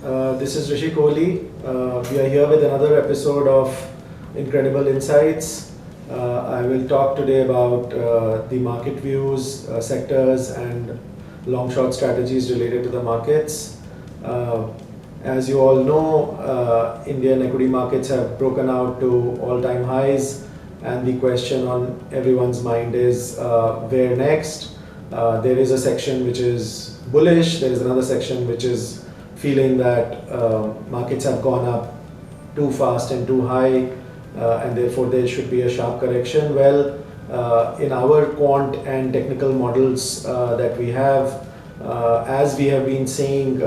This is Rishi Kohli. We are here with another episode of Incredible Insights. I will talk today about the market views, sectors, and long-short strategies related to the markets. As you all know, Indian equity markets have broken out to all-time highs, and the question on everyone's mind is where next? There is a section which is bullish, there is another section which is feeling that markets have gone up too fast and too high, and therefore there should be a sharp correction. Well, in our quant and technical models that we have, as we have been saying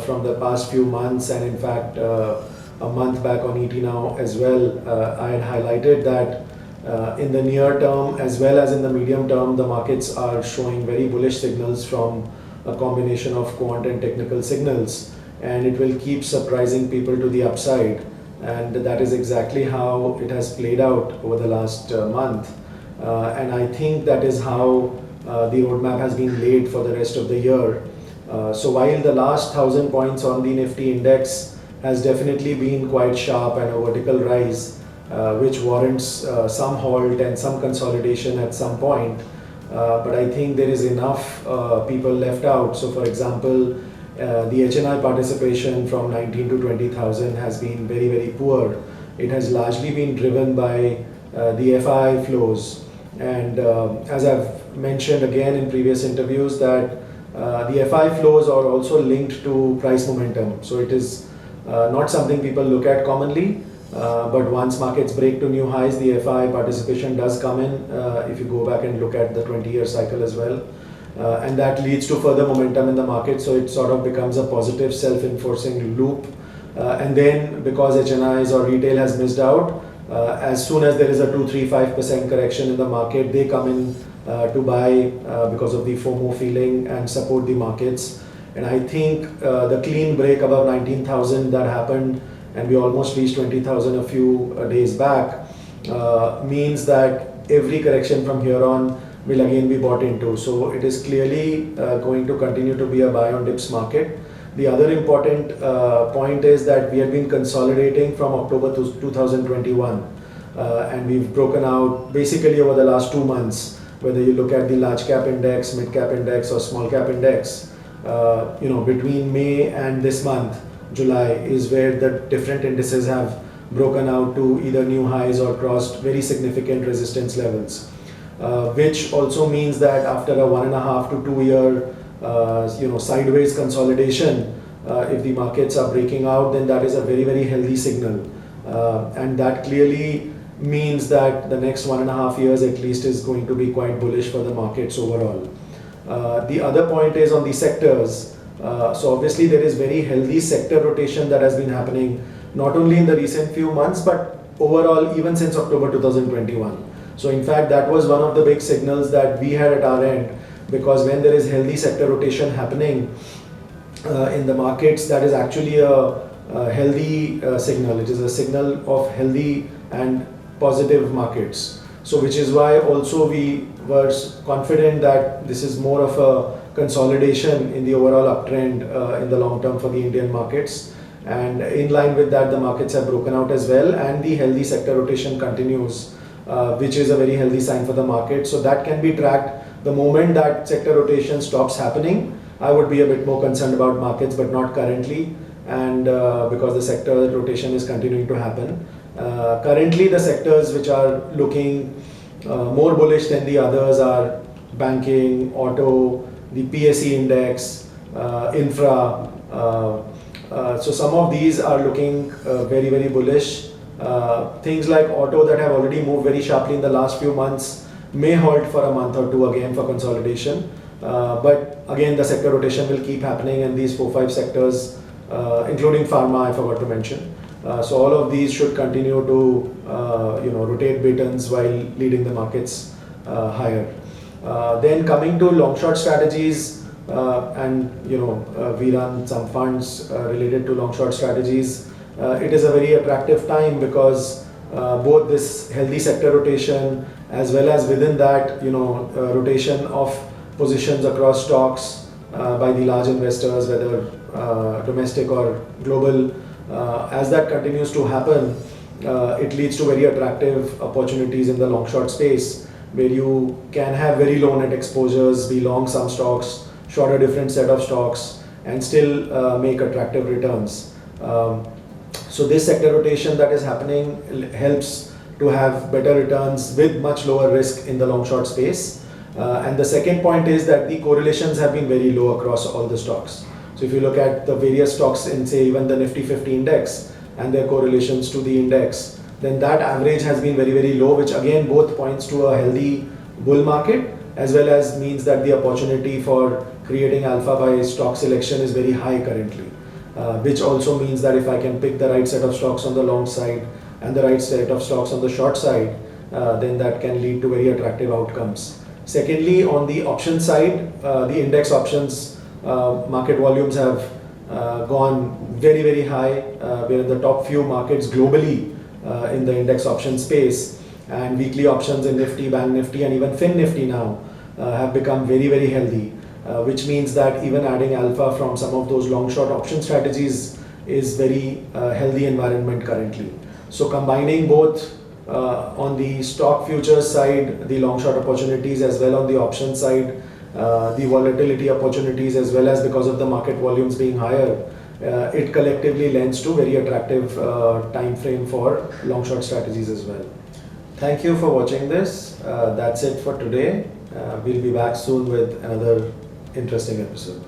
from the past few months, and in fact a month back on ET Now as well, I had highlighted that in the near term as well as in the medium term, the markets are showing very bullish signals from a combination of quant and technical signals, and it will keep surprising people to the upside, and that is exactly how it has played out over the last month, and I think that is how the roadmap has been laid for the rest of the year. So while the last 1,000 points on the Nifty index has definitely been quite sharp and a vertical rise, which warrants some halt and some consolidation at some point, but I think there is enough people left out. So for example, the HNI participation from 19 to 20,000 has been very, very poor. It has largely been driven by the FI flows, and as I've mentioned again in previous interviews, that the FI flows are also linked to price momentum. So it is not something people look at commonly, but once markets break to new highs, the FI participation does come in, if you go back and look at the 20-year cycle as well. And that leads to further momentum in the market, so it sort of becomes a positive self-enforcing loop. And then because HNIs or retail has missed out, as soon as there is a 2-3-5% correction in the market, they come in to buy because of the FOMO feeling and support the markets. And I think the clean break above 19,000 that happened, and we almost reached 20,000 a few days back, means that every correction from here on will again be bought into. So it is clearly going to continue to be a buy on dips market. The other important point is that we have been consolidating from October 2021, and we've broken out basically over the last 2 months, whether you look at the large cap index, mid cap index, or small cap index. Between May and this month, July, is where the different indices have broken out to either new highs or crossed very significant resistance levels, which also means that after a 1.5 to 2 year sideways consolidation, if the markets are breaking out, then that is a very, very healthy signal, and that clearly means that the next 1.5 years at least is going to be quite bullish for the markets overall. The other point is on the sectors. So obviously there is very healthy sector rotation that has been happening not only in the recent few months but overall even since October 2021. So in fact that was one of the big signals that we had at our end, because when there is healthy sector rotation happening in the markets, that is actually a healthy signal. It is a signal of healthy and positive markets. So which is why also we were confident that this is more of a consolidation in the overall uptrend in the long term for the Indian markets, and in line with that the markets have broken out as well, and the healthy sector rotation continues, which is a very healthy sign for the market. So that can be tracked. The moment that sector rotation stops happening, I would be a bit more concerned about markets, but not currently, and because the sector rotation is continuing to happen. Currently the sectors which are looking more bullish than the others are banking, auto, the PSE index, infra. So some of these are looking very, very bullish. Things like auto that have already moved very sharply in the last few months may halt for a month or two again for consolidation. But again, the sector rotation will keep happening, and these 4-5 sectors, including pharma, I forgot to mention. So all of these should continue to rotate batons while leading the markets higher. Then coming to long short strategies, and we run some funds related to long short strategies. It is a very attractive time because both this healthy sector rotation as well as within that rotation of positions across stocks by the large investors, whether domestic or global, as that continues to happen, it leads to very attractive opportunities in the long short space, where you can have very low net exposures, be long some stocks, short a different set of stocks, and still make attractive returns. So this sector rotation that is happening helps to have better returns with much lower risk in the long short space. And the second point is that the correlations have been very low across all the stocks. So if you look at the various stocks in, say, even the Nifty 50 index and their correlations to the index, then that average has been very, very low, which again both points to a healthy bull market, as well as means that the opportunity for creating alpha by stock selection is very high currently, which also means that if I can pick the right set of stocks on the long side and the right set of stocks on the short side, then that can lead to very attractive outcomes. Secondly, on the option side, the index options market volumes have gone very, very high. We're in the top few markets globally in the index option space, and weekly options in Nifty, Bank Nifty, and even Fin Nifty now have become very, very healthy, which means that even adding alpha from some of those long short option strategies is very healthy environment currently. So combining both on the stock futures side, the long short opportunities, as well on the option side, the volatility opportunities, as well as because of the market volumes being higher, it collectively lends to very attractive time frame for long short strategies as well. Thank you for watching this. That's it for today. We'll be back soon with another interesting episode.